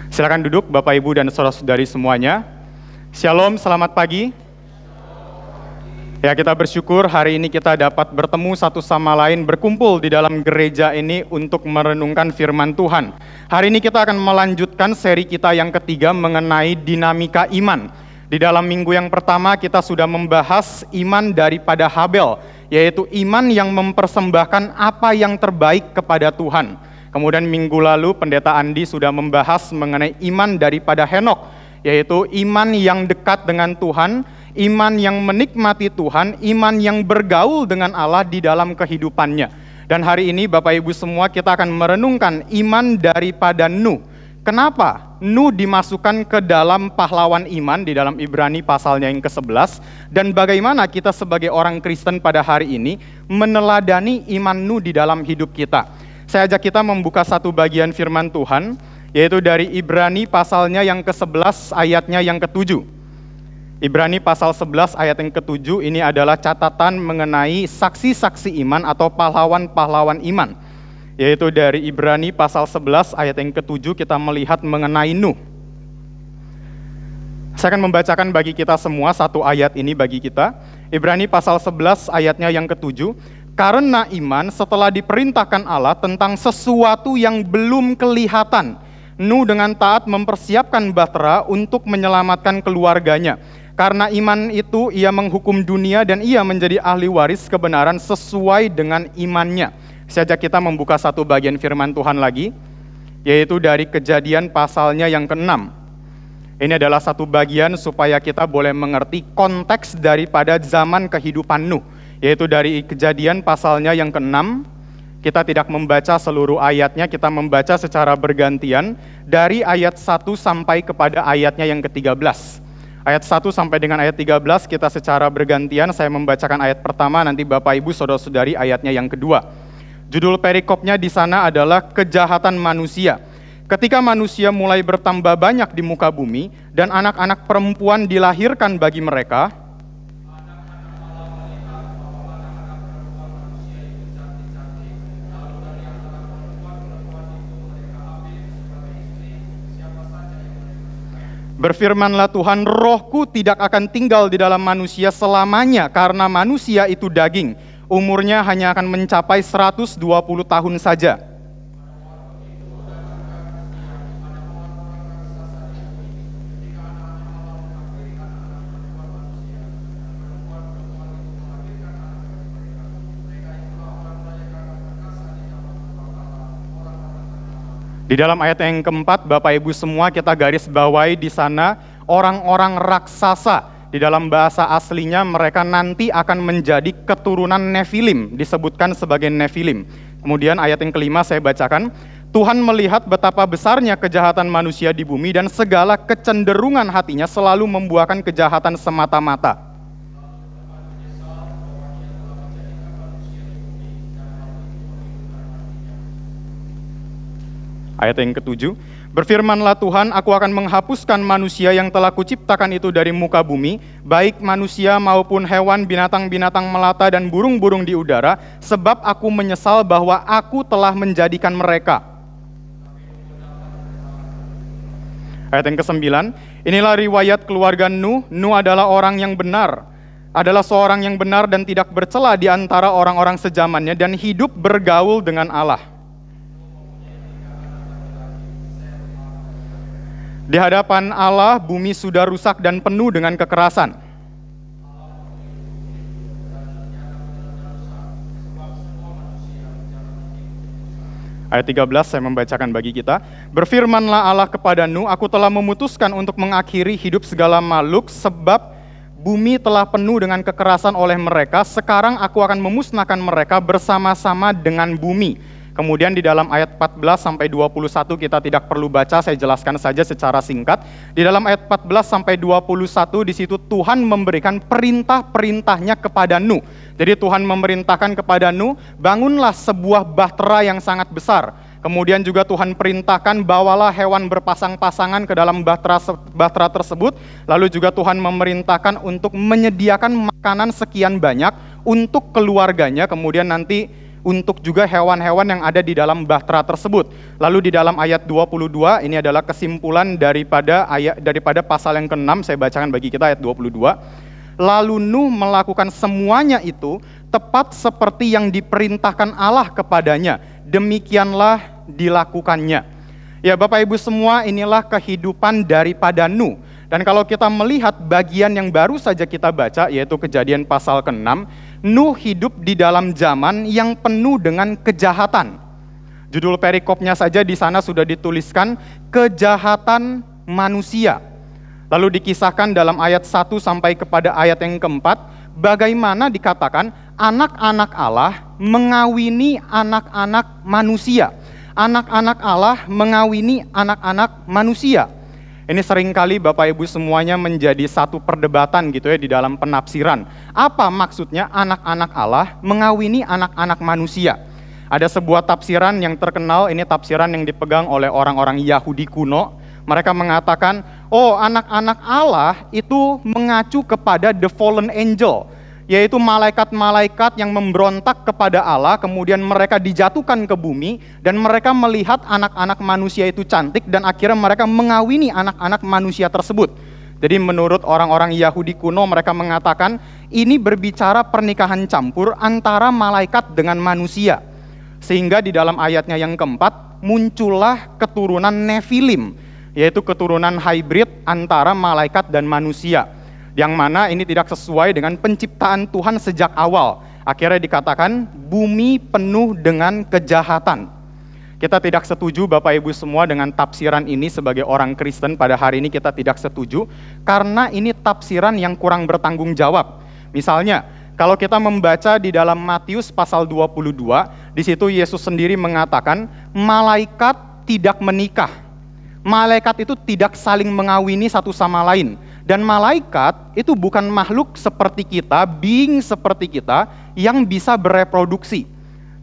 Silakan duduk Bapak Ibu dan saudara-saudari semuanya. Shalom, selamat pagi. Ya, kita bersyukur hari ini kita dapat bertemu satu sama lain, berkumpul di dalam gereja ini untuk merenungkan firman Tuhan. Hari ini kita akan melanjutkan seri kita yang ketiga mengenai dinamika iman. Di dalam minggu yang pertama kita sudah membahas iman daripada Habel, yaitu iman yang mempersembahkan apa yang terbaik kepada Tuhan. Kemudian minggu lalu Pendeta Andi sudah membahas mengenai iman daripada Henokh, yaitu iman yang dekat dengan Tuhan, iman yang menikmati Tuhan, iman yang bergaul dengan Allah di dalam kehidupannya. Dan hari ini Bapak Ibu semua kita akan merenungkan iman daripada Nuh. Kenapa Nuh dimasukkan ke dalam pahlawan iman di dalam Ibrani pasalnya yang ke-11, dan bagaimana kita sebagai orang Kristen pada hari ini meneladani iman Nuh di dalam hidup kita. Saya ajak kita membuka satu bagian firman Tuhan, yaitu dari Ibrani pasalnya yang ke-11 ayatnya yang ke-7. Ibrani pasal 11 ayat yang ke-7 ini adalah catatan mengenai saksi-saksi iman atau pahlawan-pahlawan iman. Yaitu dari Ibrani pasal 11 ayat yang ke-7 kita melihat mengenai Nuh. Saya akan membacakan bagi kita semua satu ayat ini bagi kita. Ibrani pasal 11 ayatnya yang ke-7. Karena iman setelah diperintahkan Allah tentang sesuatu yang belum kelihatan, Nuh dengan taat mempersiapkan bahtera untuk menyelamatkan keluarganya. Karena iman itu ia menghukum dunia dan ia menjadi ahli waris kebenaran sesuai dengan imannya. Saya ajak kita membuka satu bagian firman Tuhan lagi, yaitu dari Kejadian pasalnya yang ke-6. Ini adalah satu bagian supaya kita boleh mengerti konteks daripada zaman kehidupan Nuh, yaitu dari Kejadian pasalnya yang ke-6. Kita tidak membaca seluruh ayatnya, kita membaca secara bergantian dari ayat 1 sampai kepada ayatnya yang ke-13. Ayat 1 sampai dengan ayat 13 kita secara bergantian, saya membacakan ayat pertama, nanti Bapak Ibu saudara-saudari ayatnya yang kedua. Judul perikopnya di sana adalah kejahatan manusia. Ketika manusia mulai bertambah banyak di muka bumi dan anak-anak perempuan dilahirkan bagi mereka, berfirmanlah Tuhan, rohku tidak akan tinggal di dalam manusia selamanya, karena manusia itu daging, umurnya hanya akan mencapai 120 tahun saja. Di dalam ayat yang keempat, Bapak Ibu semua kita garis bawahi di sana orang-orang raksasa. Di dalam bahasa aslinya mereka nanti akan menjadi keturunan Nefilim, disebutkan sebagai Nefilim. Kemudian ayat yang kelima saya bacakan. Tuhan melihat betapa besarnya kejahatan manusia di bumi dan segala kecenderungan hatinya selalu membuahkan kejahatan semata-mata. Ayat yang ke-7, berfirmanlah Tuhan, aku akan menghapuskan manusia yang telah kuciptakan itu dari muka bumi, baik manusia maupun hewan, binatang-binatang melata dan burung-burung di udara, sebab aku menyesal bahwa aku telah menjadikan mereka. Ayat yang ke-9, inilah riwayat keluarga Nuh. Nuh adalah orang yang benar, adalah seorang yang benar dan tidak bercela di antara orang-orang sezamannya dan hidup bergaul dengan Allah. Di hadapan Allah, bumi sudah rusak dan penuh dengan kekerasan. Ayat 13 saya membacakan bagi kita. Berfirmanlah Allah kepada Nuh, aku telah memutuskan untuk mengakhiri hidup segala makhluk, sebab bumi telah penuh dengan kekerasan oleh mereka. Sekarang aku akan memusnahkan mereka bersama-sama dengan bumi. Kemudian di dalam ayat 14 sampai 21 kita tidak perlu baca, saya jelaskan saja secara singkat. Di dalam ayat 14 sampai 21 di situ Tuhan memberikan perintah-perintahnya kepada Nuh. Jadi Tuhan memerintahkan kepada Nuh, bangunlah sebuah bahtera yang sangat besar. Kemudian juga Tuhan perintahkan, bawalah hewan berpasang-pasangan ke dalam bahtera tersebut. Lalu juga Tuhan memerintahkan untuk menyediakan makanan sekian banyak untuk keluarganya. Kemudian nanti untuk juga hewan-hewan yang ada di dalam bahtera tersebut. Lalu di dalam ayat 22, ini adalah kesimpulan daripada pasal yang ke-6, saya bacakan bagi kita ayat 22. Lalu Nuh melakukan semuanya itu tepat seperti yang diperintahkan Allah kepadanya, demikianlah dilakukannya. Ya Bapak Ibu semua, inilah kehidupan daripada Nuh. Dan kalau kita melihat bagian yang baru saja kita baca, yaitu Kejadian pasal ke-6, Nuh hidup di dalam zaman yang penuh dengan kejahatan. Judul perikopnya saja di sana sudah dituliskan, kejahatan manusia. Lalu dikisahkan dalam ayat 1 sampai kepada ayat yang keempat, bagaimana dikatakan anak-anak Allah mengawini anak-anak manusia. Anak-anak Allah mengawini anak-anak manusia. Ini seringkali Bapak Ibu semuanya menjadi satu perdebatan gitu ya di dalam penafsiran. Apa maksudnya anak-anak Allah mengawini anak-anak manusia? Ada sebuah tafsiran yang terkenal, ini tafsiran yang dipegang oleh orang-orang Yahudi kuno. Mereka mengatakan, oh anak-anak Allah itu mengacu kepada the fallen angel, yaitu malaikat-malaikat yang memberontak kepada Allah, kemudian mereka dijatuhkan ke bumi, dan mereka melihat anak-anak manusia itu cantik, dan akhirnya mereka mengawini anak-anak manusia tersebut. Jadi menurut orang-orang Yahudi kuno, mereka mengatakan, ini berbicara pernikahan campur antara malaikat dengan manusia. Sehingga di dalam ayatnya yang keempat, muncullah keturunan Nephilim, yaitu keturunan hybrid antara malaikat dan manusia. Yang mana ini tidak sesuai dengan penciptaan Tuhan sejak awal. Akhirnya dikatakan bumi penuh dengan kejahatan. Kita tidak setuju Bapak Ibu semua dengan tafsiran ini sebagai orang Kristen pada hari ini kita tidak setuju. Karena ini tafsiran yang kurang bertanggung jawab. Misalnya, kalau kita membaca di dalam Matius pasal 22, di situ Yesus sendiri mengatakan malaikat tidak menikah. Malaikat itu tidak saling mengawini satu sama lain. Dan malaikat itu bukan makhluk seperti kita, being seperti kita, yang bisa bereproduksi.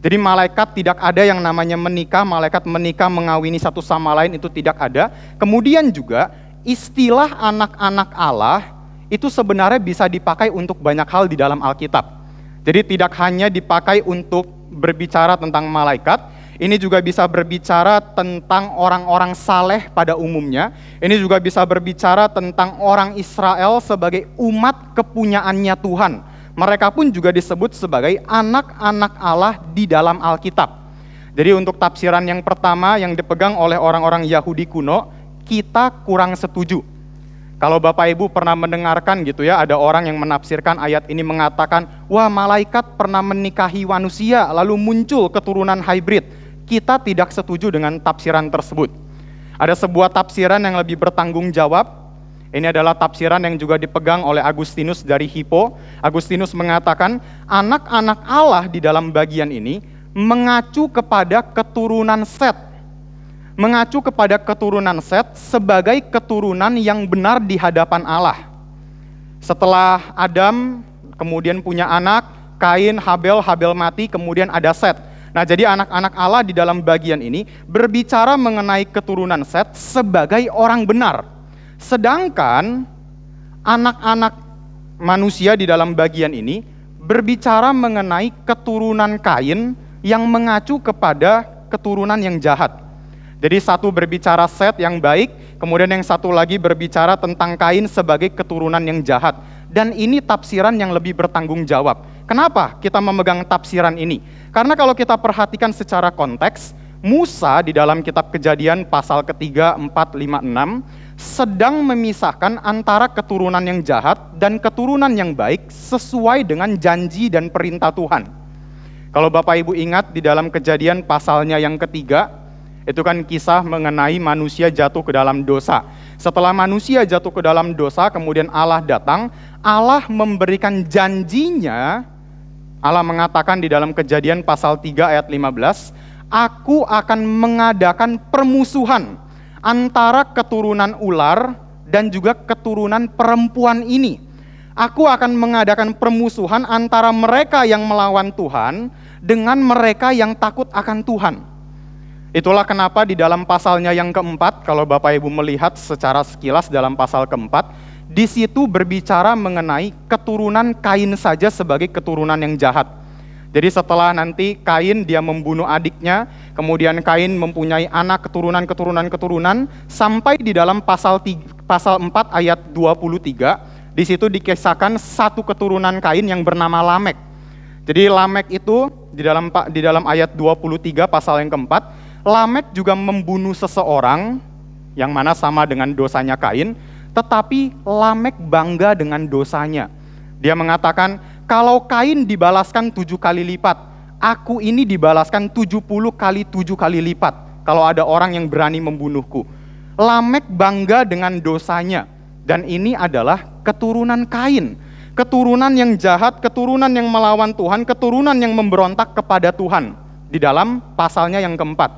Jadi malaikat tidak ada yang namanya menikah, malaikat menikah mengawini satu sama lain, itu tidak ada. Kemudian juga istilah anak-anak Allah itu sebenarnya bisa dipakai untuk banyak hal di dalam Alkitab. Jadi tidak hanya dipakai untuk berbicara tentang malaikat, ini juga bisa berbicara tentang orang-orang saleh pada umumnya. Ini juga bisa berbicara tentang orang Israel sebagai umat kepunyaannya Tuhan. Mereka pun juga disebut sebagai anak-anak Allah di dalam Alkitab. Jadi untuk tafsiran yang pertama yang dipegang oleh orang-orang Yahudi kuno, kita kurang setuju. Kalau Bapak Ibu pernah mendengarkan gitu ya, ada orang yang menafsirkan ayat ini mengatakan, wah malaikat pernah menikahi manusia lalu muncul keturunan hybrid. Kita tidak setuju dengan tafsiran tersebut. Ada sebuah tafsiran yang lebih bertanggung jawab. Ini adalah tafsiran yang juga dipegang oleh Agustinus dari Hippo. Agustinus mengatakan, anak-anak Allah di dalam bagian ini mengacu kepada keturunan Set. Mengacu kepada keturunan Set sebagai keturunan yang benar di hadapan Allah. Setelah Adam kemudian punya anak, Kain, Habel mati, kemudian ada Set. Nah, jadi anak-anak Allah di dalam bagian ini berbicara mengenai keturunan Set sebagai orang benar. Sedangkan anak-anak manusia di dalam bagian ini berbicara mengenai keturunan Kain yang mengacu kepada keturunan yang jahat. Jadi satu berbicara Set yang baik, kemudian yang satu lagi berbicara tentang Kain sebagai keturunan yang jahat. Dan ini tafsiran yang lebih bertanggung jawab. Kenapa kita memegang tafsiran ini? Karena kalau kita perhatikan secara konteks, Musa di dalam kitab Kejadian pasal ketiga, 4, 5, 6 sedang memisahkan antara keturunan yang jahat dan keturunan yang baik sesuai dengan janji dan perintah Tuhan. Kalau Bapak Ibu ingat di dalam Kejadian pasalnya yang ketiga, itu kan kisah mengenai manusia jatuh ke dalam dosa. Setelah manusia jatuh ke dalam dosa, kemudian Allah datang, Allah memberikan janjinya. Allah mengatakan di dalam Kejadian pasal 3 ayat 15, aku akan mengadakan permusuhan antara keturunan ular dan juga keturunan perempuan ini. Aku akan mengadakan permusuhan antara mereka yang melawan Tuhan dengan mereka yang takut akan Tuhan. Itulah kenapa di dalam pasalnya yang keempat, kalau Bapak Ibu melihat secara sekilas dalam pasal keempat, di situ berbicara mengenai keturunan Kain saja sebagai keturunan yang jahat. Jadi setelah nanti Kain dia membunuh adiknya, kemudian Kain mempunyai anak keturunan, sampai di dalam pasal 4 ayat 23, di situ dikisahkan satu keturunan Kain yang bernama Lamek. Jadi Lamek itu di dalam ayat 23 pasal yang keempat, Lamek juga membunuh seseorang yang mana sama dengan dosanya Kain, tetapi Lamek bangga dengan dosanya. Dia mengatakan, kalau Kain dibalaskan 7 kali lipat, aku ini dibalaskan 70 kali 7 kali lipat kalau ada orang yang berani membunuhku. Lamek bangga dengan dosanya, dan ini adalah keturunan Kain. Keturunan yang jahat, keturunan yang melawan Tuhan, keturunan yang memberontak kepada Tuhan di dalam pasalnya yang keempat.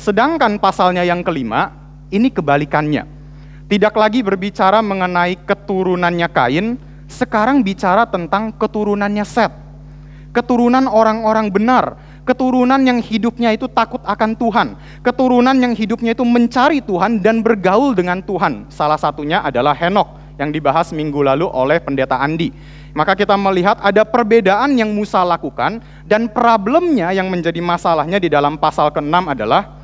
Sedangkan pasalnya yang kelima, ini kebalikannya. Tidak lagi berbicara mengenai keturunannya Kain, sekarang bicara tentang keturunannya Set. Keturunan orang-orang benar, keturunan yang hidupnya itu takut akan Tuhan, keturunan yang hidupnya itu mencari Tuhan dan bergaul dengan Tuhan. Salah satunya adalah Henokh yang dibahas minggu lalu oleh Pendeta Andi. Maka kita melihat ada perbedaan yang Musa lakukan, dan problemnya yang menjadi masalahnya di dalam pasal ke-6 adalah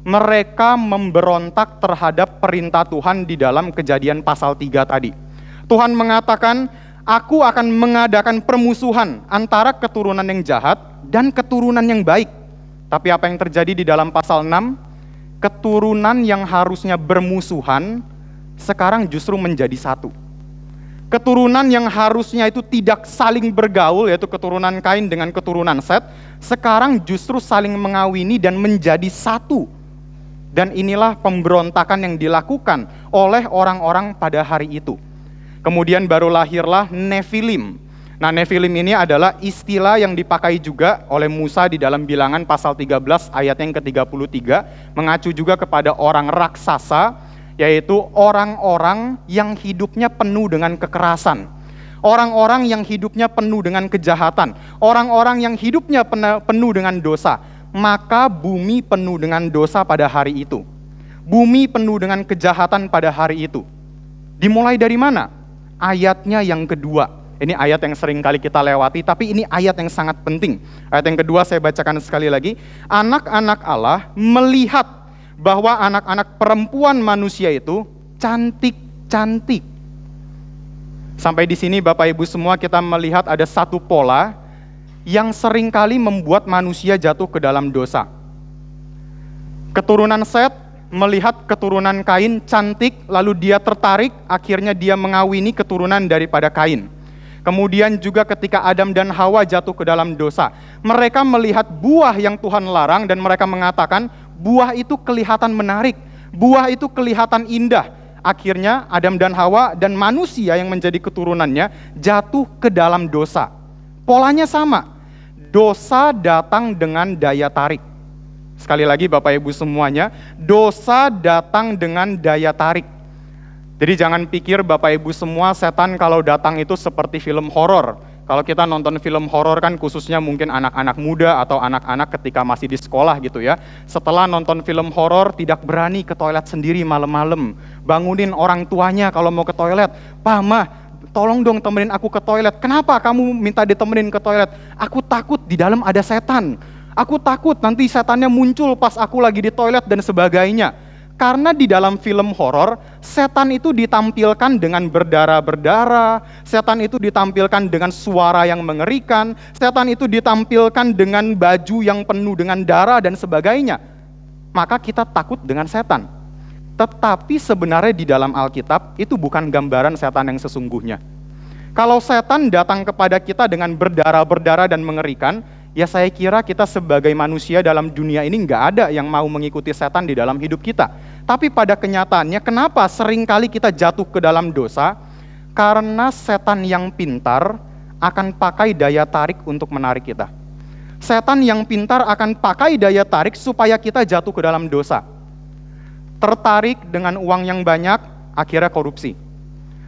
mereka memberontak terhadap perintah Tuhan di dalam Kejadian pasal 3 tadi. Tuhan mengatakan, aku akan mengadakan permusuhan antara keturunan yang jahat dan keturunan yang baik. Tapi apa yang terjadi di dalam pasal 6? Keturunan yang harusnya bermusuhan, sekarang justru menjadi satu. Keturunan yang harusnya itu tidak saling bergaul, yaitu keturunan Kain dengan keturunan Set, sekarang justru saling mengawini dan menjadi satu. Dan inilah pemberontakan yang dilakukan oleh orang-orang pada hari itu. Kemudian baru lahirlah Nefilim. Nah, Nefilim ini adalah istilah yang dipakai juga oleh Musa di dalam Bilangan pasal 13 ayat yang ke-33, mengacu juga kepada orang raksasa, yaitu orang-orang yang hidupnya penuh dengan kekerasan, orang-orang yang hidupnya penuh dengan kejahatan, orang-orang yang hidupnya penuh dengan dosa. Maka bumi penuh dengan dosa pada hari itu. Bumi penuh dengan kejahatan pada hari itu. Dimulai dari mana? Ayatnya yang kedua. Ini ayat yang sering kali kita lewati, tapi ini ayat yang sangat penting. Ayat yang kedua saya bacakan sekali lagi. Anak-anak Allah melihat bahwa anak-anak perempuan manusia itu cantik-cantik. Sampai di sini Bapak Ibu semua kita melihat ada satu pola yang seringkali membuat manusia jatuh ke dalam dosa. Keturunan Set melihat keturunan Kain cantik, lalu dia tertarik, akhirnya dia mengawini keturunan daripada Kain. Kemudian juga ketika Adam dan Hawa jatuh ke dalam dosa, mereka melihat buah yang Tuhan larang dan mereka mengatakan, buah itu kelihatan menarik, buah itu kelihatan indah. Akhirnya Adam dan Hawa dan manusia yang menjadi keturunannya jatuh ke dalam dosa. Polanya sama, dosa datang dengan daya tarik. Sekali lagi Bapak Ibu semuanya, dosa datang dengan daya tarik. Jadi jangan pikir Bapak Ibu semua setan kalau datang itu seperti film horor. Kalau kita nonton film horor kan khususnya mungkin anak-anak muda atau anak-anak ketika masih di sekolah gitu ya. Setelah nonton film horor tidak berani ke toilet sendiri malam-malam. Bangunin orang tuanya kalau mau ke toilet. "Pa, Ma, tolong dong temenin aku ke toilet." "Kenapa kamu minta ditemenin ke toilet?" "Aku takut di dalam ada setan. Aku takut nanti setannya muncul pas aku lagi di toilet dan sebagainya." Karena di dalam film horor, setan itu ditampilkan dengan berdarah-berdarah, setan itu ditampilkan dengan suara yang mengerikan, setan itu ditampilkan dengan baju yang penuh dengan darah dan sebagainya. Maka kita takut dengan setan. Tetapi sebenarnya di dalam Alkitab itu bukan gambaran setan yang sesungguhnya. Kalau setan datang kepada kita dengan berdarah-berdarah dan mengerikan, ya saya kira kita sebagai manusia dalam dunia ini nggak ada yang mau mengikuti setan di dalam hidup kita. Tapi pada kenyataannya kenapa seringkali kita jatuh ke dalam dosa? Karena setan yang pintar akan pakai daya tarik untuk menarik kita. Setan yang pintar akan pakai daya tarik supaya kita jatuh ke dalam dosa. Tertarik dengan uang yang banyak, akhirnya korupsi.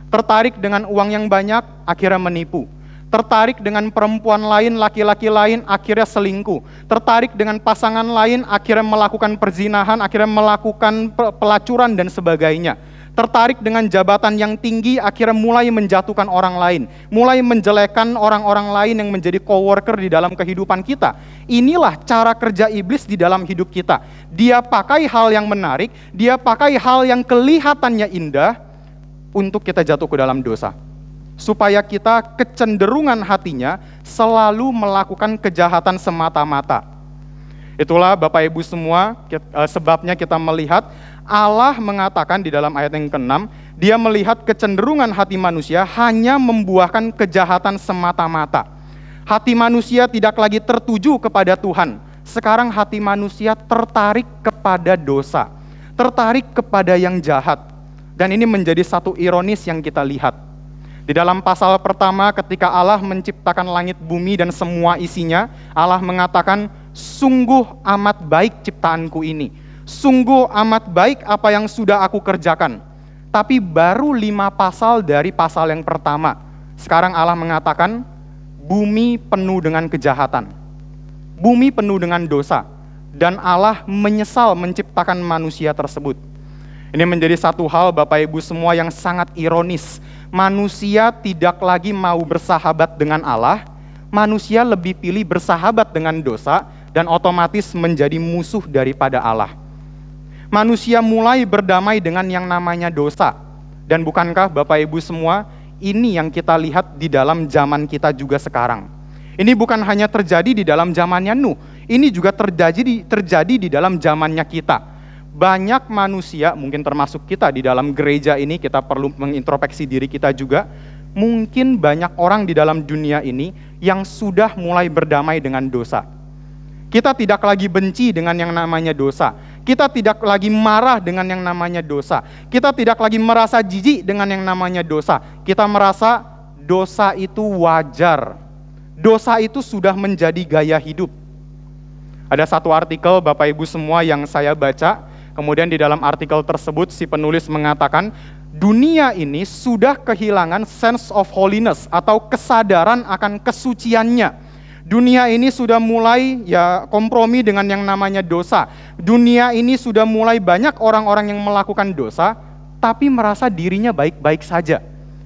Tertarik dengan uang yang banyak, akhirnya menipu. Tertarik dengan perempuan lain, laki-laki lain, akhirnya selingkuh. Tertarik dengan pasangan lain, akhirnya melakukan perzinahan, akhirnya melakukan pelacuran dan sebagainya. tertarik dengan jabatan yang tinggi, akhirnya mulai menjatuhkan orang lain, mulai menjelekkan orang-orang lain yang menjadi coworker di dalam kehidupan kita. Inilah cara kerja iblis di dalam hidup kita. Dia pakai hal yang menarik, dia pakai hal yang kelihatannya indah untuk kita jatuh ke dalam dosa. Supaya kita kecenderungan hatinya selalu melakukan kejahatan semata-mata. Itulah Bapak Ibu semua, sebabnya kita melihat Allah mengatakan di dalam ayat yang ke-6, dia melihat kecenderungan hati manusia hanya membuahkan kejahatan semata-mata. Hati manusia tidak lagi tertuju kepada Tuhan. Sekarang hati manusia tertarik kepada dosa, tertarik kepada yang jahat. Dan ini menjadi satu ironis yang kita lihat. Di dalam pasal pertama ketika Allah menciptakan langit bumi dan semua isinya, Allah mengatakan, sungguh amat baik ciptaanku ini. Sungguh amat baik apa yang sudah aku kerjakan. Tapi baru 5 pasal dari pasal yang pertama. Sekarang Allah mengatakan, bumi penuh dengan kejahatan. Bumi penuh dengan dosa. Dan Allah menyesal menciptakan manusia tersebut. Ini menjadi satu hal Bapak Ibu semua yang sangat ironis. Manusia tidak lagi mau bersahabat dengan Allah, manusia lebih pilih bersahabat dengan dosa dan otomatis menjadi musuh daripada Allah. Manusia mulai berdamai dengan yang namanya dosa. Dan bukankah Bapak Ibu semua, ini yang kita lihat di dalam zaman kita juga sekarang. Ini bukan hanya terjadi di dalam zamannya Nuh, ini juga terjadi di dalam zamannya kita. Banyak manusia, mungkin termasuk kita di dalam gereja ini, kita perlu mengintrospeksi diri kita juga. Mungkin banyak orang di dalam dunia ini yang sudah mulai berdamai dengan dosa. Kita tidak lagi benci dengan yang namanya dosa. Kita tidak lagi marah dengan yang namanya dosa. Kita tidak lagi merasa jijik dengan yang namanya dosa. Kita merasa dosa itu wajar. Dosa itu sudah menjadi gaya hidup. Ada satu artikel Bapak Ibu semua yang saya baca. Kemudian di dalam artikel tersebut si penulis mengatakan, dunia ini sudah kehilangan sense of holiness atau kesadaran akan kesuciannya. Dunia ini sudah mulai kompromi dengan yang namanya dosa. Dunia ini sudah mulai banyak orang-orang yang melakukan dosa, tapi merasa dirinya baik-baik saja.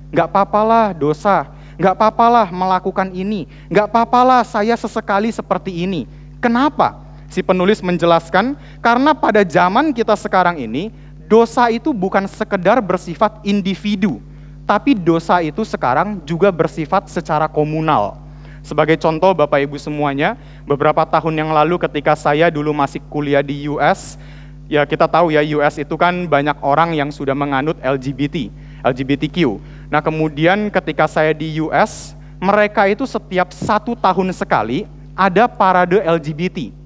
Gak apa-apalah dosa, gak apa-apalah melakukan ini, gak apa-apalah saya sesekali seperti ini. Kenapa? Si penulis menjelaskan, karena pada zaman kita sekarang ini, dosa itu bukan sekedar bersifat individu, tapi dosa itu sekarang juga bersifat secara komunal. Sebagai contoh Bapak Ibu semuanya, beberapa tahun yang lalu ketika saya dulu masih kuliah di US, ya kita tahu ya US itu kan banyak orang yang sudah menganut LGBTQ. Nah kemudian ketika saya di US, mereka itu setiap 1 tahun sekali ada parade LGBT.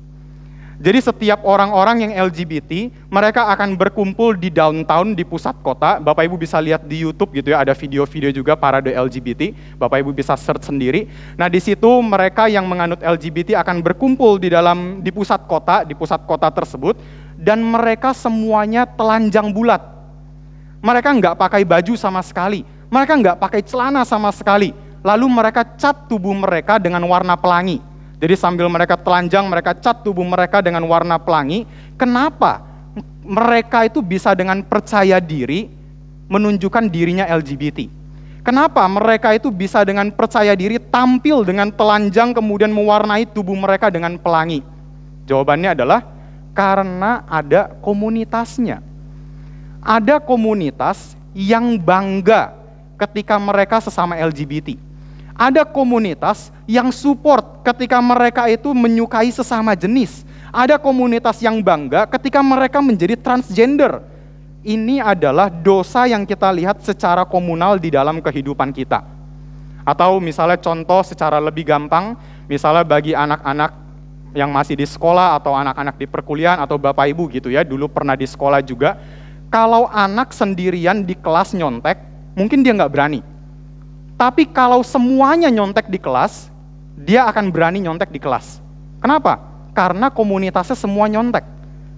Jadi setiap orang-orang yang LGBT, mereka akan berkumpul di downtown, di pusat kota. Bapak Ibu bisa lihat di YouTube gitu ya, ada video-video juga parade LGBT. Bapak Ibu bisa search sendiri. Nah di situ mereka yang menganut LGBT akan berkumpul di pusat kota tersebut, dan mereka semuanya telanjang bulat. Mereka nggak pakai baju sama sekali, mereka nggak pakai celana sama sekali. Lalu mereka cat tubuh mereka dengan warna pelangi. Jadi sambil mereka telanjang, mereka cat tubuh mereka dengan warna pelangi. Kenapa? Mereka itu bisa dengan percaya diri menunjukkan dirinya LGBT. Kenapa? Mereka itu bisa dengan percaya diri tampil dengan telanjang kemudian mewarnai tubuh mereka dengan pelangi. Jawabannya adalah karena ada komunitasnya. Ada komunitas yang bangga ketika mereka sesama LGBT. Ada komunitas yang support ketika mereka itu menyukai sesama jenis. Ada komunitas yang bangga ketika mereka menjadi transgender. Ini adalah dosa yang kita lihat secara komunal di dalam kehidupan kita. Atau misalnya contoh secara lebih gampang, misalnya bagi anak-anak yang masih di sekolah atau anak-anak di perkuliahan atau Bapak Ibu gitu ya, dulu pernah di sekolah juga, kalau anak sendirian di kelas nyontek, mungkin dia nggak berani. Tapi kalau semuanya nyontek di kelas, dia akan berani nyontek di kelas. Kenapa? Karena komunitasnya semua nyontek.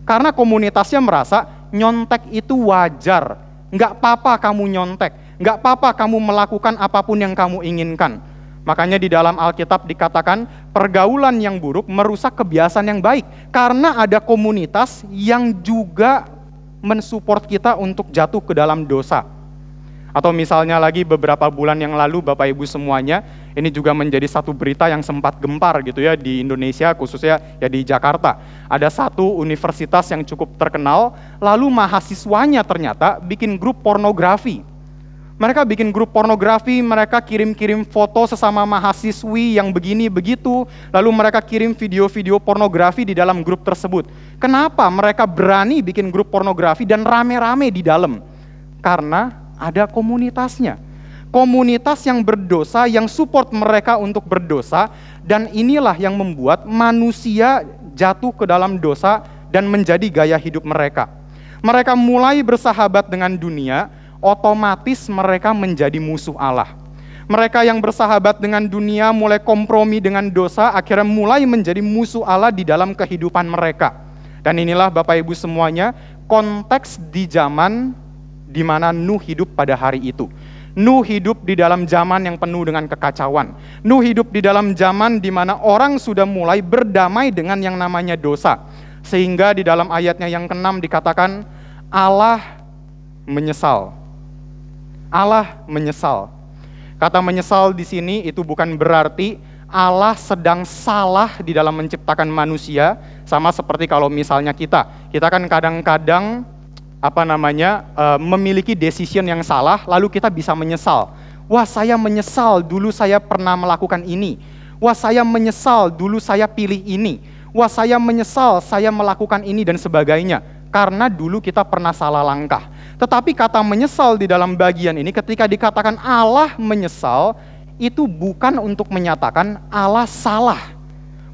Karena komunitasnya merasa nyontek itu wajar. Nggak apa-apa kamu nyontek. Nggak apa-apa kamu melakukan apapun yang kamu inginkan. Makanya di dalam Alkitab dikatakan pergaulan yang buruk merusak kebiasaan yang baik. Karena ada komunitas yang juga mensupport kita untuk jatuh ke dalam dosa. Atau misalnya lagi beberapa bulan yang lalu Bapak Ibu semuanya, ini juga menjadi satu berita yang sempat gempar gitu ya di Indonesia, khususnya ya di Jakarta. Ada satu universitas yang cukup terkenal, lalu mahasiswanya ternyata bikin grup pornografi. Mereka bikin grup pornografi, mereka kirim-kirim foto sesama mahasiswi yang begini begitu, lalu mereka kirim video-video pornografi di dalam grup tersebut. Kenapa mereka berani bikin grup pornografi dan rame-rame di dalam? Karena ada komunitasnya. Komunitas yang berdosa, yang support mereka untuk berdosa, dan inilah yang membuat manusia jatuh ke dalam dosa dan menjadi gaya hidup mereka. Mereka mulai bersahabat dengan dunia, otomatis mereka menjadi musuh Allah. Mereka yang bersahabat dengan dunia mulai kompromi dengan dosa, akhirnya mulai menjadi musuh Allah di dalam kehidupan mereka. Dan inilah Bapak Ibu semuanya, konteks di zaman di mana Nuh hidup pada hari itu. Nuh hidup di dalam zaman yang penuh dengan kekacauan. Nuh hidup di dalam zaman di mana orang sudah mulai berdamai dengan yang namanya dosa. Sehingga di dalam ayatnya yang ke-6 dikatakan, Allah menyesal. Allah menyesal. Kata menyesal di sini itu bukan berarti Allah sedang salah di dalam menciptakan manusia, sama seperti kalau misalnya kita kan kadang-kadang memiliki decision yang salah, lalu kita bisa menyesal. Wah, saya menyesal dulu saya pernah melakukan ini. Wah, saya menyesal dulu saya pilih ini. Wah, saya menyesal saya melakukan ini dan sebagainya. Karena dulu kita pernah salah langkah. Tetapi kata menyesal di dalam bagian ini, ketika dikatakan Allah menyesal, itu bukan untuk menyatakan Allah salah.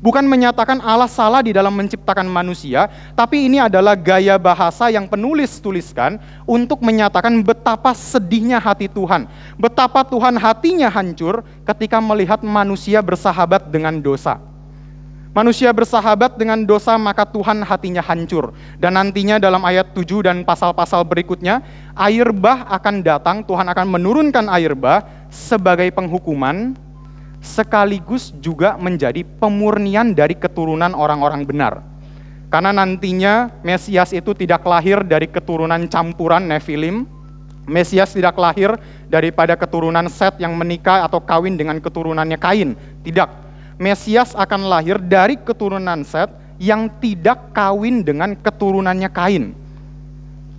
Bukan menyatakan Allah salah di dalam menciptakan manusia, tapi ini adalah gaya bahasa yang penulis tuliskan untuk menyatakan betapa sedihnya hati Tuhan. Betapa Tuhan hatinya hancur ketika melihat manusia bersahabat dengan dosa. Manusia bersahabat dengan dosa, maka Tuhan hatinya hancur. Dan nantinya dalam ayat 7 dan pasal-pasal berikutnya, air bah akan datang, Tuhan akan menurunkan air bah sebagai penghukuman, sekaligus juga menjadi pemurnian dari keturunan orang-orang benar. Karena nantinya Mesias itu tidak lahir dari keturunan campuran Nefilim. Mesias tidak lahir daripada keturunan Set yang menikah atau kawin dengan keturunannya Kain. Tidak. Mesias akan lahir dari keturunan Set yang tidak kawin dengan keturunannya Kain.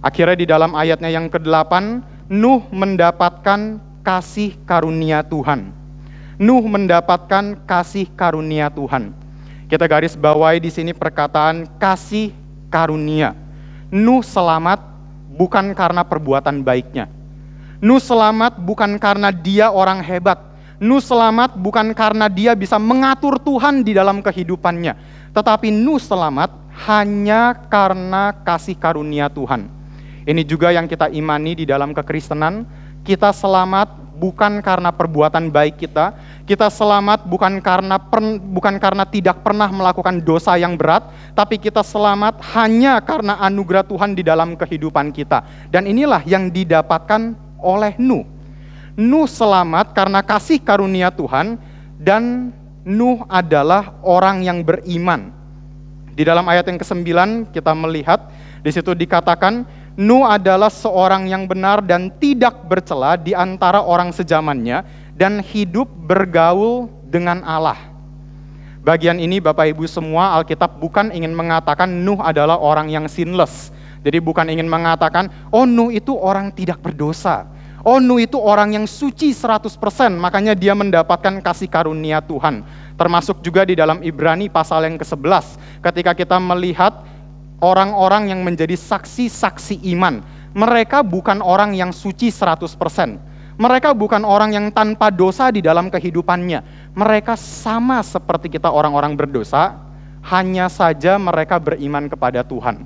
Akhirnya di dalam ayatnya yang ke-8, Nuh mendapatkan kasih karunia Tuhan. Nuh mendapatkan kasih karunia Tuhan. Kita garis bawahi di sini perkataan kasih karunia. Nuh selamat bukan karena perbuatan baiknya. Nuh selamat bukan karena dia orang hebat. Nuh selamat bukan karena dia bisa mengatur Tuhan di dalam kehidupannya. Tetapi Nuh selamat hanya karena kasih karunia Tuhan. Ini juga yang kita imani di dalam kekristenan. Kita selamat bukan karena perbuatan baik kita. Kita selamat bukan karena tidak pernah melakukan dosa yang berat, tapi kita selamat hanya karena anugerah Tuhan di dalam kehidupan kita. Dan inilah yang didapatkan oleh Nuh. Nuh selamat karena kasih karunia Tuhan, dan Nuh adalah orang yang beriman. Di dalam ayat yang ke-9 kita melihat di situ dikatakan Nuh adalah seorang yang benar dan tidak bercela di antara orang sezamannya dan hidup bergaul dengan Allah. Bagian ini Bapak Ibu semua, Alkitab bukan ingin mengatakan Nuh adalah orang yang sinless. Jadi bukan ingin mengatakan, oh Nuh itu orang tidak berdosa. Oh Nuh itu orang yang suci 100%, makanya dia mendapatkan kasih karunia Tuhan. Termasuk juga di dalam Ibrani pasal yang ke-11, ketika kita melihat orang-orang yang menjadi saksi-saksi iman. Mereka bukan orang yang suci 100%. Mereka bukan orang yang tanpa dosa di dalam kehidupannya. Mereka sama seperti kita orang-orang berdosa, hanya saja mereka beriman kepada Tuhan.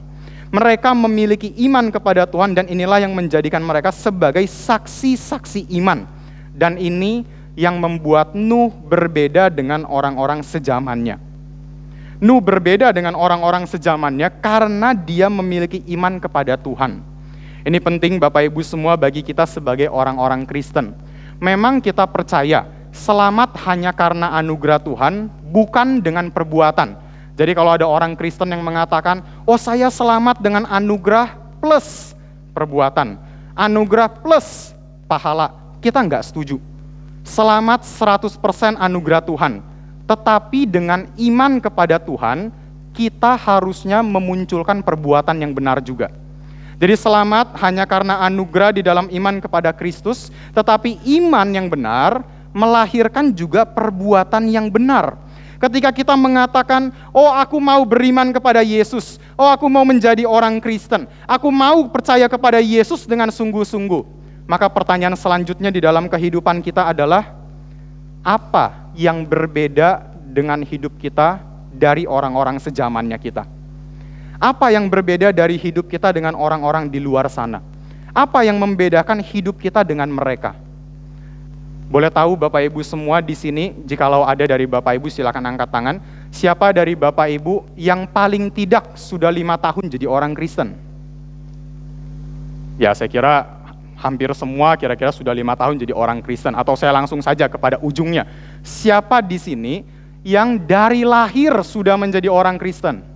Mereka memiliki iman kepada Tuhan, dan inilah yang menjadikan mereka sebagai saksi-saksi iman. Dan ini yang membuat Nuh berbeda dengan orang-orang sezamannya. Nuh berbeda dengan orang-orang sezamannya karena dia memiliki iman kepada Tuhan. Ini penting Bapak Ibu semua bagi kita sebagai orang-orang Kristen. Memang kita percaya selamat hanya karena anugerah Tuhan, bukan dengan perbuatan. Jadi kalau ada orang Kristen yang mengatakan, oh saya selamat dengan anugerah plus perbuatan, anugerah plus pahala. Kita nggak setuju. Selamat 100% anugerah Tuhan. Tetapi dengan iman kepada Tuhan, kita harusnya memunculkan perbuatan yang benar juga. Jadi selamat hanya karena anugerah di dalam iman kepada Kristus, tetapi iman yang benar melahirkan juga perbuatan yang benar. Ketika kita mengatakan, oh aku mau beriman kepada Yesus, oh aku mau menjadi orang Kristen, aku mau percaya kepada Yesus dengan sungguh-sungguh, maka pertanyaan selanjutnya di dalam kehidupan kita adalah, apa yang berbeda dengan hidup kita dari orang-orang sejamannya kita? Apa yang berbeda dari hidup kita dengan orang-orang di luar sana? Apa yang membedakan hidup kita dengan mereka? Boleh tahu Bapak Ibu semua di sini, jikalau ada dari Bapak Ibu silakan angkat tangan. Siapa dari Bapak Ibu yang paling tidak sudah 5 tahun jadi orang Kristen? Ya saya kira hampir semua kira-kira sudah 5 tahun jadi orang Kristen. Atau saya langsung saja kepada ujungnya. Siapa di sini yang dari lahir sudah menjadi orang Kristen?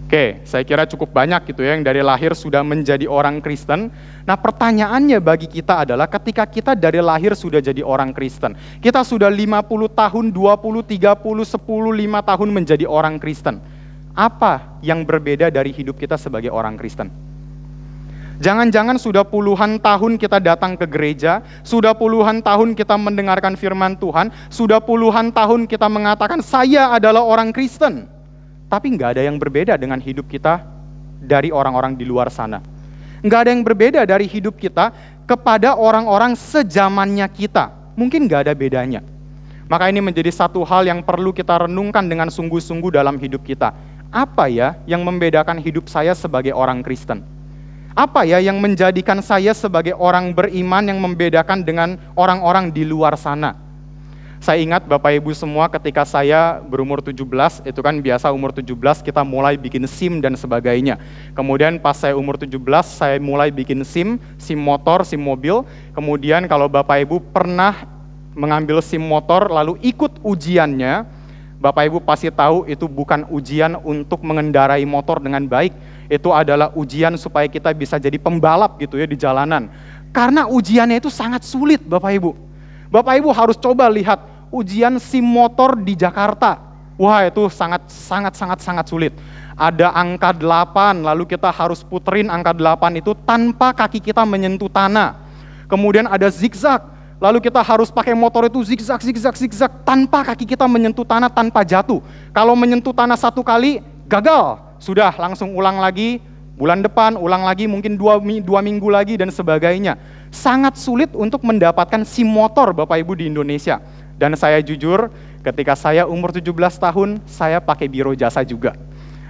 Oke, saya kira cukup banyak gitu ya yang dari lahir sudah menjadi orang Kristen. Nah pertanyaannya bagi kita adalah ketika kita dari lahir sudah jadi orang Kristen, kita sudah 50 tahun, 20, 30, 10, 5 tahun menjadi orang Kristen. Apa yang berbeda dari hidup kita sebagai orang Kristen? Jangan-jangan sudah puluhan tahun kita datang ke gereja, sudah puluhan tahun kita mendengarkan firman Tuhan, sudah puluhan tahun kita mengatakan saya adalah orang Kristen. Tapi nggak ada yang berbeda dengan hidup kita dari orang-orang di luar sana. Nggak ada yang berbeda dari hidup kita kepada orang-orang sejamannya kita. Mungkin nggak ada bedanya. Maka ini menjadi satu hal yang perlu kita renungkan dengan sungguh-sungguh dalam hidup kita. Apa ya yang membedakan hidup saya sebagai orang Kristen? Apa ya yang menjadikan saya sebagai orang beriman yang membedakan dengan orang-orang di luar sana? Saya ingat Bapak Ibu semua ketika saya berumur 17, itu kan biasa umur 17 kita mulai bikin SIM dan sebagainya. Kemudian pas saya umur 17, saya mulai bikin SIM motor, SIM mobil. Kemudian kalau Bapak Ibu pernah mengambil SIM motor lalu ikut ujiannya, Bapak Ibu pasti tahu itu bukan ujian untuk mengendarai motor dengan baik. Itu adalah ujian supaya kita bisa jadi pembalap gitu ya di jalanan. Karena ujiannya itu sangat sulit Bapak Ibu. Bapak Ibu harus coba lihat ujian SIM motor di Jakarta. Wah itu sangat sulit. Ada angka 8, lalu kita harus puterin angka 8 itu tanpa kaki kita menyentuh tanah. Kemudian ada zigzag, lalu kita harus pakai motor itu zigzag tanpa kaki kita menyentuh tanah, tanpa jatuh. Kalau menyentuh tanah 1 kali, gagal. Sudah langsung ulang lagi, bulan depan ulang lagi, mungkin 2 minggu lagi dan sebagainya. Sangat sulit untuk mendapatkan SIM motor Bapak Ibu di Indonesia. Dan saya jujur, ketika saya umur 17 tahun, saya pakai biro jasa juga.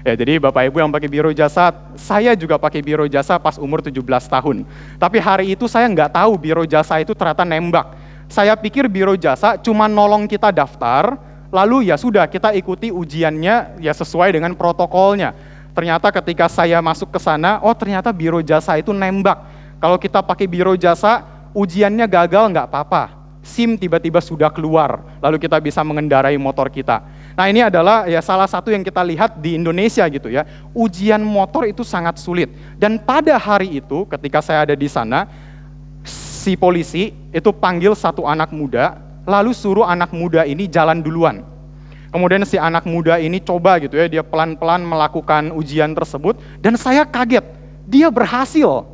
Ya, jadi Bapak Ibu yang pakai biro jasa, saya juga pakai biro jasa pas umur 17 tahun. Tapi hari itu saya nggak tahu biro jasa itu ternyata nembak. Saya pikir biro jasa cuma nolong kita daftar, lalu ya sudah kita ikuti ujiannya ya sesuai dengan protokolnya. Ternyata ketika saya masuk ke sana, oh ternyata biro jasa itu nembak. Kalau kita pakai biro jasa, ujiannya gagal nggak apa-apa. SIM tiba-tiba sudah keluar, lalu kita bisa mengendarai motor kita. Nah ini adalah ya salah satu yang kita lihat di Indonesia gitu ya. Ujian motor itu sangat sulit. Dan pada hari itu ketika saya ada di sana, si polisi itu panggil satu anak muda, lalu suruh anak muda ini jalan duluan. Kemudian si anak muda ini coba gitu ya, dia pelan-pelan melakukan ujian tersebut, dan saya kaget, dia berhasil.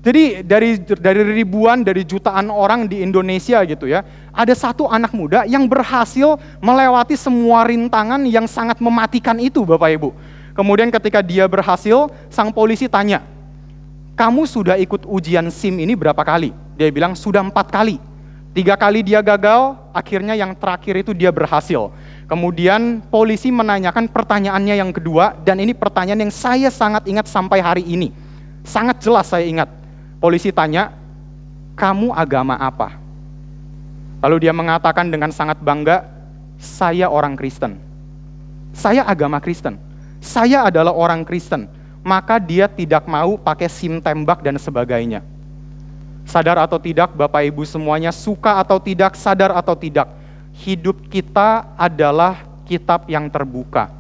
Jadi dari ribuan, dari jutaan orang di Indonesia gitu ya, ada satu anak muda yang berhasil melewati semua rintangan yang sangat mematikan itu Bapak Ibu. Kemudian ketika dia berhasil, sang polisi tanya, kamu sudah ikut ujian SIM ini berapa kali? Dia bilang sudah 4 kali. 3 kali dia gagal, akhirnya yang terakhir itu dia berhasil. Kemudian polisi menanyakan pertanyaannya yang kedua, dan ini pertanyaan yang saya sangat ingat sampai hari ini. Sangat jelas saya ingat. Polisi tanya, kamu agama apa? Lalu dia mengatakan dengan sangat bangga, saya orang Kristen. Saya agama Kristen. Saya adalah orang Kristen. Maka dia tidak mau pakai SIM tembak dan sebagainya. Sadar atau tidak, Bapak Ibu semuanya, suka atau tidak, sadar atau tidak, hidup kita adalah kitab yang terbuka.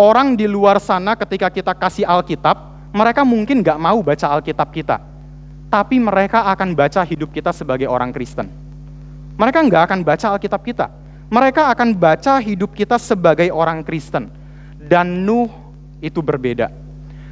Orang di luar sana ketika kita kasih Alkitab, mereka mungkin nggak mau baca Alkitab kita. Tapi mereka akan baca hidup kita sebagai orang Kristen. Mereka nggak akan baca Alkitab kita. Mereka akan baca hidup kita sebagai orang Kristen. Dan Nuh itu berbeda.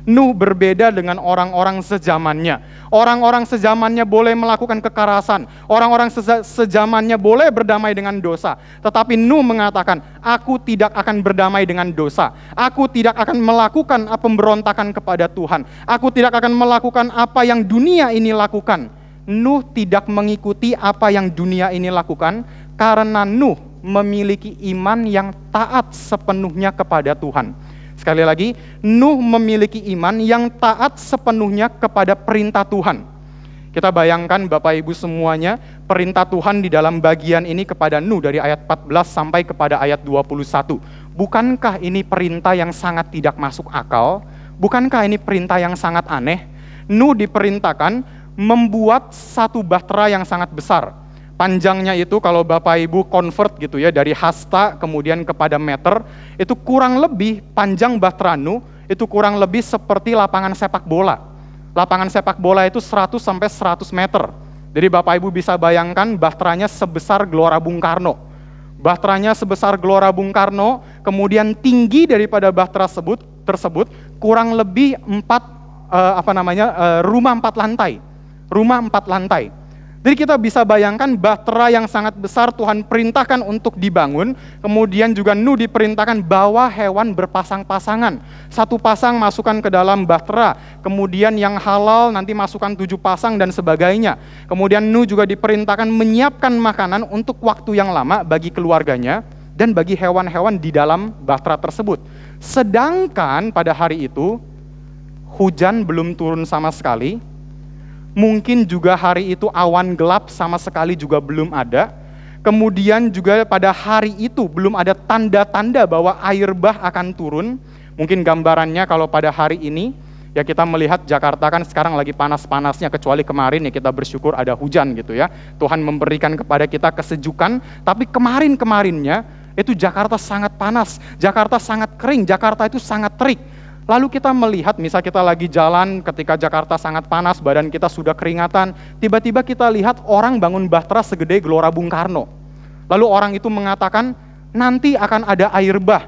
Nuh berbeda dengan orang-orang sezamannya. Orang-orang sezamannya boleh melakukan kekerasan. Orang-orang sezamannya boleh berdamai dengan dosa. Tetapi Nuh mengatakan, aku tidak akan berdamai dengan dosa. Aku tidak akan melakukan pemberontakan kepada Tuhan. Aku tidak akan melakukan apa yang dunia ini lakukan. Nuh tidak mengikuti apa yang dunia ini lakukan, karena Nuh memiliki iman yang taat sepenuhnya kepada Tuhan. Sekali lagi, Nuh memiliki iman yang taat sepenuhnya kepada perintah Tuhan. Kita bayangkan Bapak Ibu semuanya, perintah Tuhan di dalam bagian ini kepada Nuh dari ayat 14 sampai kepada ayat 21. Bukankah ini perintah yang sangat tidak masuk akal? Bukankah ini perintah yang sangat aneh? Nuh diperintahkan membuat satu bahtera yang sangat besar. Panjangnya itu kalau Bapak Ibu convert gitu ya, dari hasta kemudian kepada meter, itu kurang lebih panjang bahtera Nuh, itu kurang lebih seperti lapangan sepak bola. Lapangan sepak bola itu 100 sampai 100 meter. Jadi Bapak Ibu bisa bayangkan bahteranya sebesar Gelora Bung Karno. Bahteranya sebesar Gelora Bung Karno, kemudian tinggi daripada bahtera tersebut kurang lebih rumah 4 lantai. Rumah 4 lantai. Jadi kita bisa bayangkan bahtera yang sangat besar Tuhan perintahkan untuk dibangun, kemudian juga Nuh diperintahkan bawa hewan berpasang-pasangan. 1 pasang masukkan ke dalam bahtera, kemudian yang halal nanti masukkan 7 pasang dan sebagainya. Kemudian Nuh juga diperintahkan menyiapkan makanan untuk waktu yang lama bagi keluarganya dan bagi hewan-hewan di dalam bahtera tersebut. Sedangkan pada hari itu, hujan belum turun sama sekali. Mungkin juga hari itu awan gelap sama sekali juga belum ada. Kemudian juga pada hari itu belum ada tanda-tanda bahwa air bah akan turun. Mungkin gambarannya kalau pada hari ini, ya kita melihat Jakarta kan sekarang lagi panas-panasnya, kecuali kemarin ya kita bersyukur ada hujan gitu ya. Tuhan memberikan kepada kita kesejukan, tapi kemarin-kemarinnya itu Jakarta sangat panas, Jakarta sangat kering, Jakarta itu sangat terik. Lalu kita melihat, misal kita lagi jalan ketika Jakarta sangat panas, badan kita sudah keringatan, tiba-tiba kita lihat orang bangun bahtera segede Gelora Bung Karno. Lalu orang itu mengatakan, nanti akan ada air bah,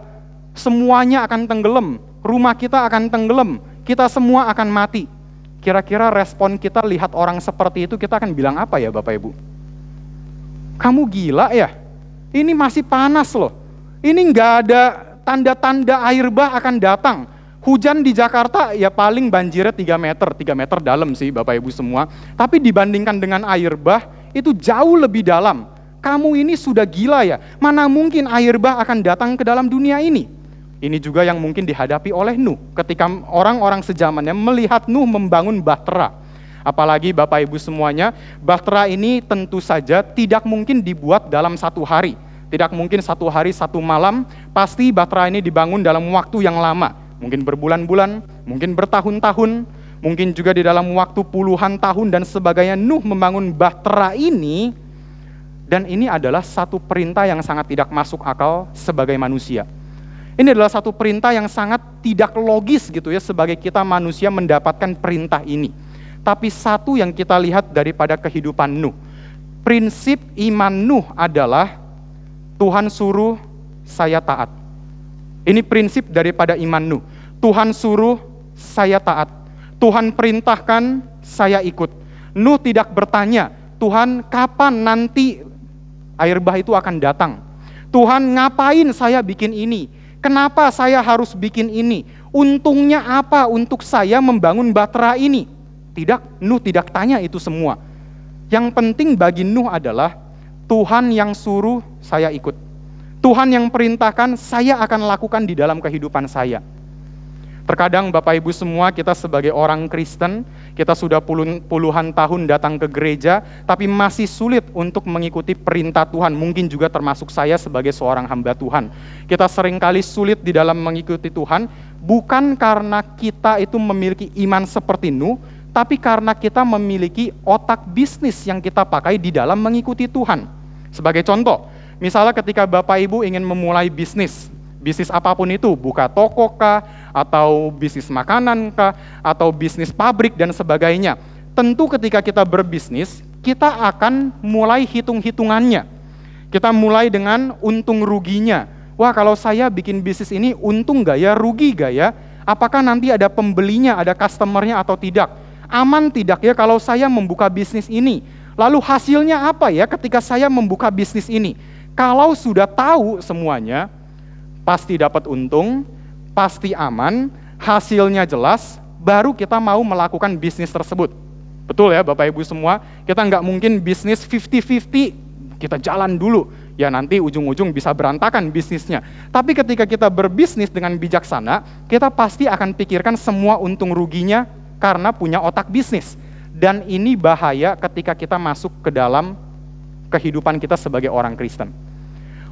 semuanya akan tenggelam, rumah kita akan tenggelam, kita semua akan mati. Kira-kira respon kita lihat orang seperti itu, kita akan bilang apa ya Bapak Ibu? Kamu gila ya? Ini masih panas loh. Ini nggak ada tanda-tanda air bah akan datang. Hujan di Jakarta ya paling banjirnya 3 meter dalam sih Bapak Ibu semua. Tapi dibandingkan dengan air bah, itu jauh lebih dalam. Kamu ini sudah gila ya, mana mungkin air bah akan datang ke dalam dunia ini? Ini juga yang mungkin dihadapi oleh Nuh, ketika orang-orang sejamannya melihat Nuh membangun bahtera. Apalagi Bapak Ibu semuanya, bahtera ini tentu saja tidak mungkin dibuat dalam 1 hari. Tidak mungkin 1 hari 1 malam, pasti bahtera ini dibangun dalam waktu yang lama. Mungkin berbulan-bulan, mungkin bertahun-tahun, mungkin juga di dalam waktu puluhan tahun dan sebagainya. Nuh membangun bahtera ini, dan ini adalah satu perintah yang sangat tidak masuk akal sebagai manusia. Ini adalah satu perintah yang sangat tidak logis gitu ya, sebagai kita manusia mendapatkan perintah ini. Tapi satu yang kita lihat daripada kehidupan Nuh, prinsip iman Nuh adalah Tuhan suruh, saya taat. Ini prinsip daripada iman Nuh. Tuhan suruh, saya taat. Tuhan perintahkan, saya ikut. Nuh tidak bertanya, Tuhan kapan nanti air bah itu akan datang? Tuhan ngapain saya bikin ini? Kenapa saya harus bikin ini? Untungnya apa untuk saya membangun bahtera ini? Tidak, Nuh tidak tanya itu semua. Yang penting bagi Nuh adalah Tuhan yang suruh, saya ikut. Tuhan yang perintahkan, saya akan lakukan di dalam kehidupan saya. Terkadang Bapak Ibu semua, kita sebagai orang Kristen, kita sudah puluhan tahun datang ke gereja, tapi masih sulit untuk mengikuti perintah Tuhan. Mungkin juga termasuk saya sebagai seorang hamba Tuhan. Kita seringkali sulit di dalam mengikuti Tuhan, bukan karena kita itu memiliki iman seperti Nuh, tapi karena kita memiliki otak bisnis yang kita pakai di dalam mengikuti Tuhan. Sebagai contoh, misalnya ketika Bapak Ibu ingin memulai bisnis, Bisnis apapun itu, buka toko kah, atau bisnis makanan kah, atau bisnis pabrik dan sebagainya. Tentu ketika kita berbisnis, kita akan mulai hitung-hitungannya. Kita mulai dengan untung ruginya. Wah, kalau saya bikin bisnis ini untung nggak ya, rugi nggak ya? Apakah nanti ada pembelinya, ada customernya atau tidak? Aman tidak ya kalau saya membuka bisnis ini? Lalu hasilnya apa ya ketika saya membuka bisnis ini? Kalau sudah tahu semuanya, pasti dapat untung, pasti aman, hasilnya jelas, baru kita mau melakukan bisnis tersebut. Betul ya Bapak Ibu semua, kita nggak mungkin bisnis 50-50, kita jalan dulu, ya nanti ujung-ujung bisa berantakan bisnisnya. Tapi ketika kita berbisnis dengan bijaksana, kita pasti akan pikirkan semua untung ruginya karena punya otak bisnis. Dan ini bahaya ketika kita masuk ke dalam kehidupan kita sebagai orang Kristen.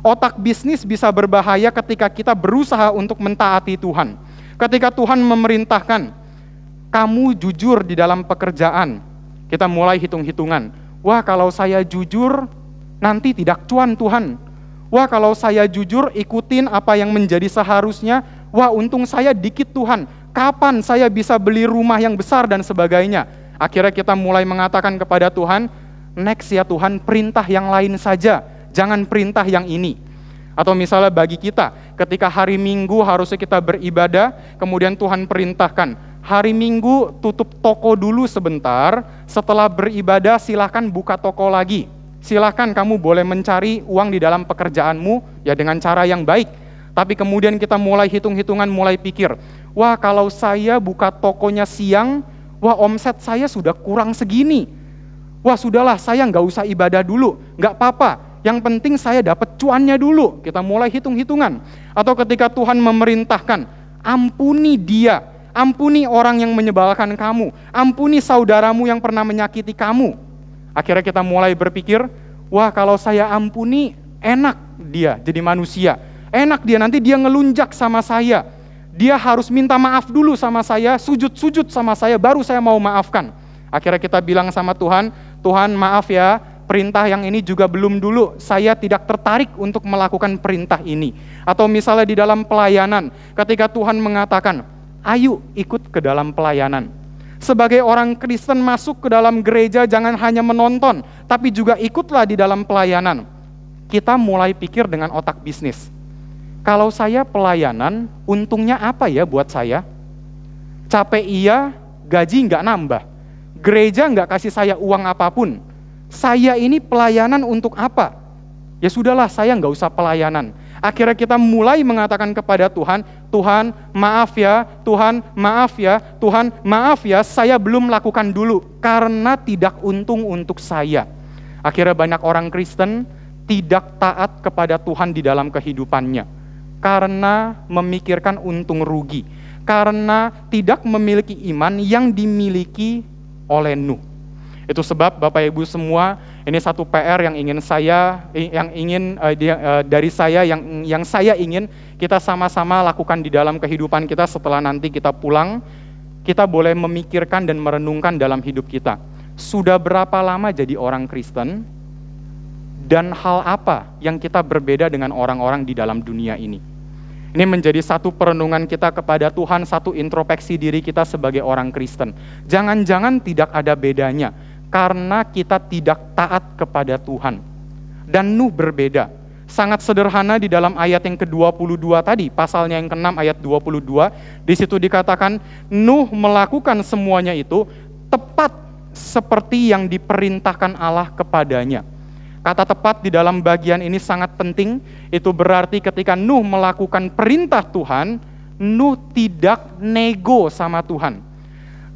Otak bisnis bisa berbahaya ketika kita berusaha untuk mentaati Tuhan. Ketika Tuhan memerintahkan, kamu jujur di dalam pekerjaan, kita mulai hitung-hitungan. Wah, kalau saya jujur, nanti tidak cuan Tuhan. Wah, kalau saya jujur ikutin apa yang menjadi seharusnya, wah untung saya dikit Tuhan. Kapan saya bisa beli rumah yang besar dan sebagainya. Akhirnya kita mulai mengatakan kepada Tuhan, next ya Tuhan, perintah yang lain saja. Jangan perintah yang ini. Atau misalnya bagi kita, ketika hari Minggu harusnya kita beribadah, kemudian Tuhan perintahkan, hari Minggu tutup toko dulu sebentar, setelah beribadah silahkan buka toko lagi. Silahkan kamu boleh mencari uang di dalam pekerjaanmu, ya dengan cara yang baik. Tapi kemudian kita mulai hitung-hitungan, mulai pikir, wah kalau saya buka tokonya siang, wah omset saya sudah kurang segini. Wah sudahlah, saya nggak usah ibadah dulu, nggak apa-apa. Yang penting saya dapat cuannya dulu. Kita mulai hitung-hitungan. Atau ketika Tuhan memerintahkan, ampuni dia, ampuni orang yang menyebalkan kamu, ampuni saudaramu yang pernah menyakiti kamu. Akhirnya kita mulai berpikir, wah kalau saya ampuni, enak dia jadi manusia. Enak dia, nanti dia ngelunjak sama saya. Dia harus minta maaf dulu sama saya, sujud-sujud sama saya, baru saya mau maafkan. Akhirnya kita bilang sama Tuhan, Tuhan maaf ya, perintah yang ini juga belum dulu, saya tidak tertarik untuk melakukan perintah ini. Atau misalnya di dalam pelayanan, ketika Tuhan mengatakan, ayo ikut ke dalam pelayanan. Sebagai orang Kristen masuk ke dalam gereja jangan hanya menonton, tapi juga ikutlah di dalam pelayanan. Kita mulai pikir dengan otak bisnis. Kalau saya pelayanan, untungnya apa ya buat saya? Capek iya, gaji nggak nambah. Gereja nggak kasih saya uang apapun. Saya ini pelayanan untuk apa? Ya sudahlah, saya nggak usah pelayanan. Akhirnya kita mulai mengatakan kepada Tuhan, Tuhan maaf ya, Tuhan maaf ya, Tuhan maaf ya, saya belum melakukan dulu karena tidak untung untuk saya. Akhirnya banyak orang Kristen tidak taat kepada Tuhan di dalam kehidupannya karena memikirkan untung rugi, karena tidak memiliki iman yang dimiliki oleh Nuh. Itu sebab Bapak Ibu semua, ini satu PR yang ingin dari saya yang saya ingin kita sama-sama lakukan di dalam kehidupan kita setelah nanti kita pulang, kita boleh memikirkan dan merenungkan dalam hidup kita. Sudah berapa lama jadi orang Kristen dan hal apa yang kita berbeda dengan orang-orang di dalam dunia ini? Ini menjadi satu perenungan kita kepada Tuhan, satu introspeksi diri kita sebagai orang Kristen. Jangan-jangan tidak ada bedanya karena kita tidak taat kepada Tuhan. Dan Nuh berbeda. Sangat sederhana di dalam ayat yang ke-22 tadi, pasalnya yang ke-6 ayat 22, di situ dikatakan Nuh melakukan semuanya itu tepat seperti yang diperintahkan Allah kepadanya. Kata tepat di dalam bagian ini sangat penting, itu berarti ketika Nuh melakukan perintah Tuhan, Nuh tidak nego sama Tuhan.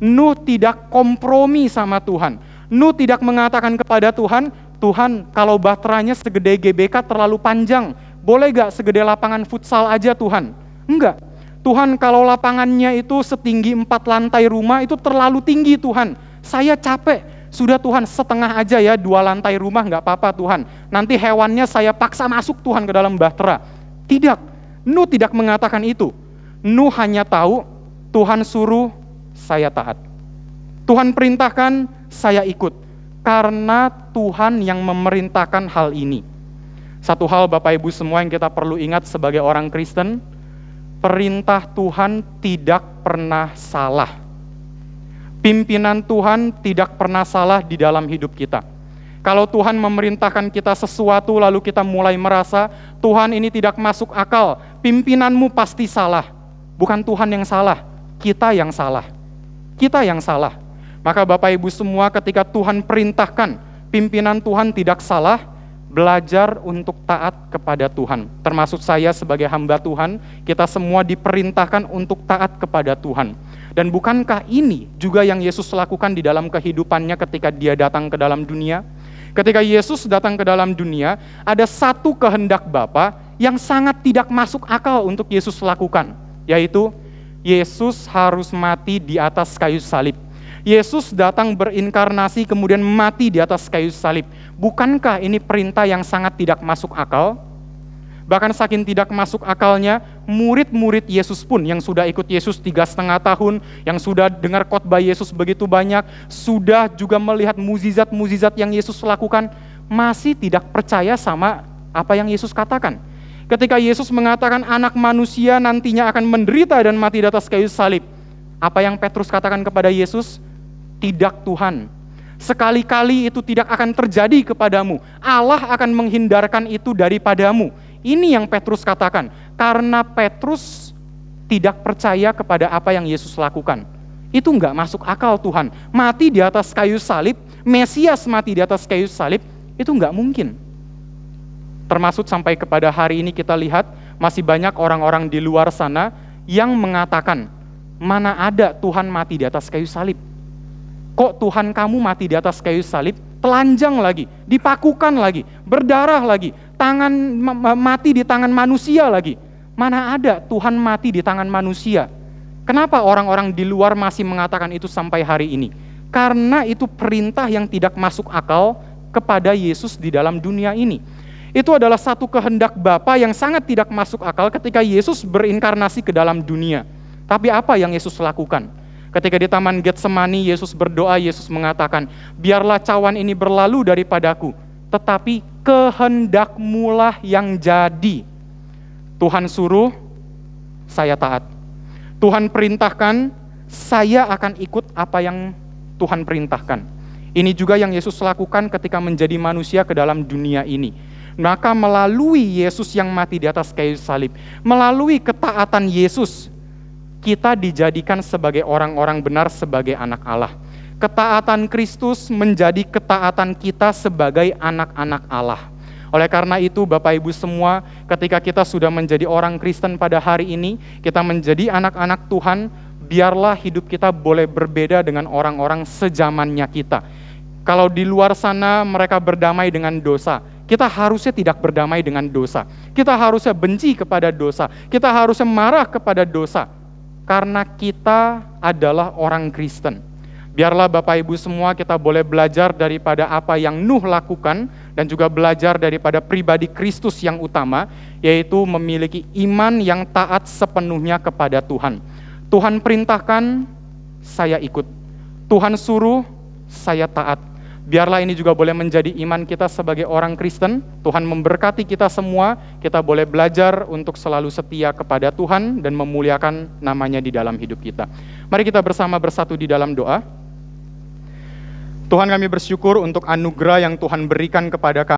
Nuh tidak kompromi sama Tuhan. Nuh tidak mengatakan kepada Tuhan, Tuhan kalau baterainya segede GBK terlalu panjang, boleh gak segede lapangan futsal aja Tuhan? Enggak. Tuhan kalau lapangannya itu setinggi 4 lantai rumah itu terlalu tinggi Tuhan. Saya capek. Sudah Tuhan setengah aja ya, 2 lantai rumah gak apa-apa Tuhan. Nanti hewannya saya paksa masuk Tuhan ke dalam bahtera. Tidak. Nuh tidak mengatakan itu. Nuh hanya tahu Tuhan suruh saya taat. Tuhan perintahkan, saya ikut. Karena Tuhan yang memerintahkan hal ini. Satu hal Bapak Ibu semua yang kita perlu ingat sebagai orang Kristen, perintah Tuhan tidak pernah salah. Pimpinan Tuhan tidak pernah salah di dalam hidup kita. Kalau Tuhan memerintahkan kita sesuatu lalu kita mulai merasa, Tuhan ini tidak masuk akal, pimpinanmu pasti salah. Bukan Tuhan yang salah, kita yang salah. Kita yang salah. Maka Bapak Ibu semua ketika Tuhan perintahkan, pimpinan Tuhan tidak salah, belajar untuk taat kepada Tuhan. Termasuk saya sebagai hamba Tuhan, kita semua diperintahkan untuk taat kepada Tuhan. Dan bukankah ini juga yang Yesus lakukan di dalam kehidupannya ketika dia datang ke dalam dunia? Ketika Yesus datang ke dalam dunia, ada satu kehendak Bapa yang sangat tidak masuk akal untuk Yesus lakukan, yaitu Yesus harus mati di atas kayu salib. Yesus datang berinkarnasi kemudian mati di atas kayu salib. Bukankah ini perintah yang sangat tidak masuk akal? Bahkan saking tidak masuk akalnya, murid-murid Yesus pun yang sudah ikut Yesus 3,5 tahun, yang sudah dengar khotbah Yesus begitu banyak, sudah juga melihat mukjizat-mukjizat yang Yesus lakukan, masih tidak percaya sama apa yang Yesus katakan. Ketika Yesus mengatakan anak manusia nantinya akan menderita dan mati di atas kayu salib, apa yang Petrus katakan kepada Yesus? Tidak Tuhan, sekali-kali itu tidak akan terjadi kepadamu. Allah akan menghindarkan itu daripadamu. Ini yang Petrus katakan, karena Petrus tidak percaya kepada apa yang Yesus lakukan. Itu enggak masuk akal Tuhan. Mati di atas kayu salib, Mesias mati di atas kayu salib, itu enggak mungkin. Termasuk sampai kepada hari ini kita lihat, masih banyak orang-orang di luar sana yang mengatakan, mana ada Tuhan mati di atas kayu salib? Kok Tuhan kamu mati di atas kayu salib, telanjang lagi, dipakukan lagi, berdarah lagi, tangan mati di tangan manusia lagi. Mana ada Tuhan mati di tangan manusia? Kenapa orang-orang di luar masih mengatakan itu sampai hari ini? Karena itu perintah yang tidak masuk akal kepada Yesus di dalam dunia ini. Itu adalah satu kehendak Bapa yang sangat tidak masuk akal ketika Yesus berinkarnasi ke dalam dunia. Tapi apa yang Yesus lakukan? Ketika di Taman Getsemani, Yesus berdoa, Yesus mengatakan, biarlah cawan ini berlalu daripadaku, tetapi kehendakmulah yang jadi. Tuhan suruh, saya taat. Tuhan perintahkan, saya akan ikut apa yang Tuhan perintahkan. Ini juga yang Yesus lakukan ketika menjadi manusia ke dalam dunia ini. Maka melalui Yesus yang mati di atas kayu salib, melalui ketaatan Yesus, kita dijadikan sebagai orang-orang benar sebagai anak Allah. Ketaatan Kristus menjadi ketaatan kita sebagai anak-anak Allah. Oleh karena itu Bapak Ibu semua, ketika kita sudah menjadi orang Kristen pada hari ini, kita menjadi anak-anak Tuhan, biarlah hidup kita boleh berbeda dengan orang-orang sezamannya kita. Kalau di luar sana mereka berdamai dengan dosa, kita harusnya tidak berdamai dengan dosa. Kita harusnya benci kepada dosa. Kita harusnya marah kepada dosa. Karena kita adalah orang Kristen. Biarlah Bapak Ibu semua kita boleh belajar daripada apa yang Nuh lakukan dan juga belajar daripada pribadi Kristus yang utama, yaitu memiliki iman yang taat sepenuhnya kepada Tuhan. Tuhan perintahkan, saya ikut. Tuhan suruh, saya taat. Biarlah ini juga boleh menjadi iman kita sebagai orang Kristen. Tuhan memberkati kita semua, kita boleh belajar untuk selalu setia kepada Tuhan dan memuliakan namanya di dalam hidup kita. Mari kita bersama bersatu di dalam doa. Tuhan, kami bersyukur untuk anugerah yang Tuhan berikan kepada kami.